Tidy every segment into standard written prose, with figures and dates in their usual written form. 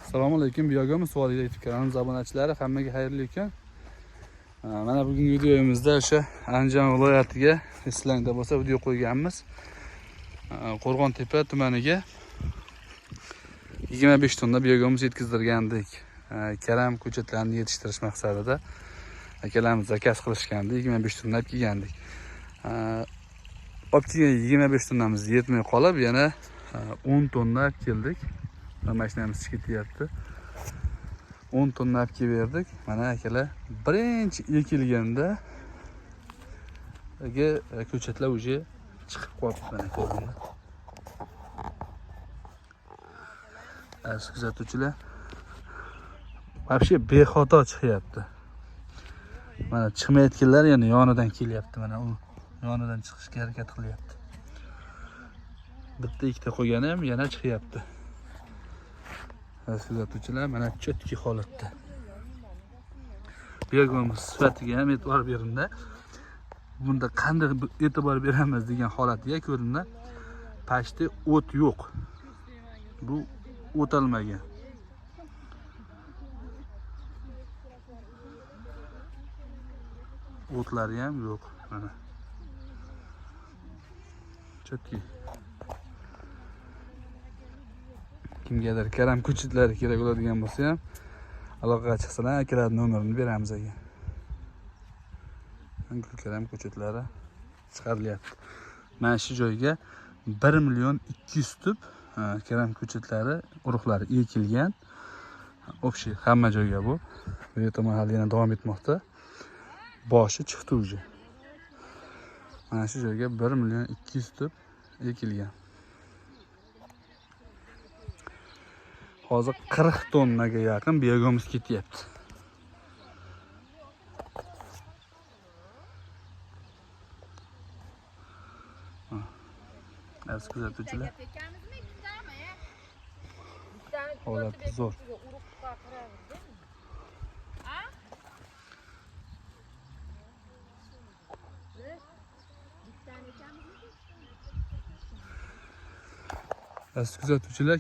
Assalomu alaykum. Biyogamiz Voliy YouTube kanalimiz obunachilari, hammaga xayrli kun. Mana bugungi videomizda o'sha Andijon viloyatiga eslangda bo'lsa video qo'yganmiz. Qo'rg'ontepa tumaniga 25 tonna biyogamiz yetkazdirgandik. Karam ko'chatlarini yetishtirish maqsadida akalarimiz zakaz qilishgandi, 25 tonna olib kelgandik. Olib kelgan 25 tonnamiz yetmay qolib, yana 10 tonna olib keldik. Mashinamiz ketyapti. 10 tonna olib keldik. Mana akalar birinchi ekilganda ko'chatlar уже chiqib qolibdi, mana ko'rdinglar. Aziz kuzatuvchilar, вообще bexato chiqyapti. Mana chiqmayotganlar yana yonidan kelyapti, mana u yonidan chiqishga harakat qilyapti. Bitta ikkita qo'ygani ham yana chiqyapti. Aziz kuzatuvchilar, mana chotki holatda. Biyogamiz sifatiga ham e'tibor beringlar. Bunda qanday e'tibor beramiz degan holatga ko'ringlar. Pashti o't yo'q. Bu o'talmagan. O'tlari ham yo'q. Mana. Chotki. Kimgadir karam ko'chatlari kerak bo'ladigan bo'lsa ham aloqaga chiqsalar, akalar nomerini beramiz aka. Karam ko'chatlari chiqarilyapti. Mana shu joyga 1 million 200 tub karam ko'chatlari urug'lari ekilgan. Общий hamma joyga bu. Bu yerda mahal yana davom etmoqda. Boshi chiqdi уже. Mana shu joyga 1 million 200 tub ekilgan. Hozir 40 tonnaga yaqin biyogamiz ketyapti. Aziz kuzatuvchilar, holati zo'r. Aziz kuzatuvchilar,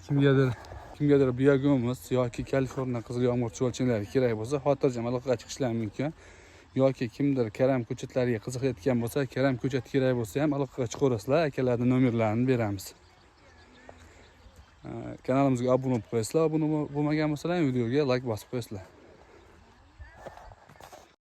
kimgadir biyogamiz yoki Kaliforniya qizil yomg'ir cho'lchinlari kerak bo'lsa, xotirjam aloqaga chiqishlari mumkin. Yoki kimdir karam ko'chatlariga qiziqayotgan bo'lsa, karam ko'chat kerak bo'lsa ham aloqaga chiqaverasizlar, akalarning nomerlarini beramiz. Kanalimizga obuna bo'lib qo'yasizlar, obuna bo'lmagan bo'lsalar videoga like bosib qo'yasizlar.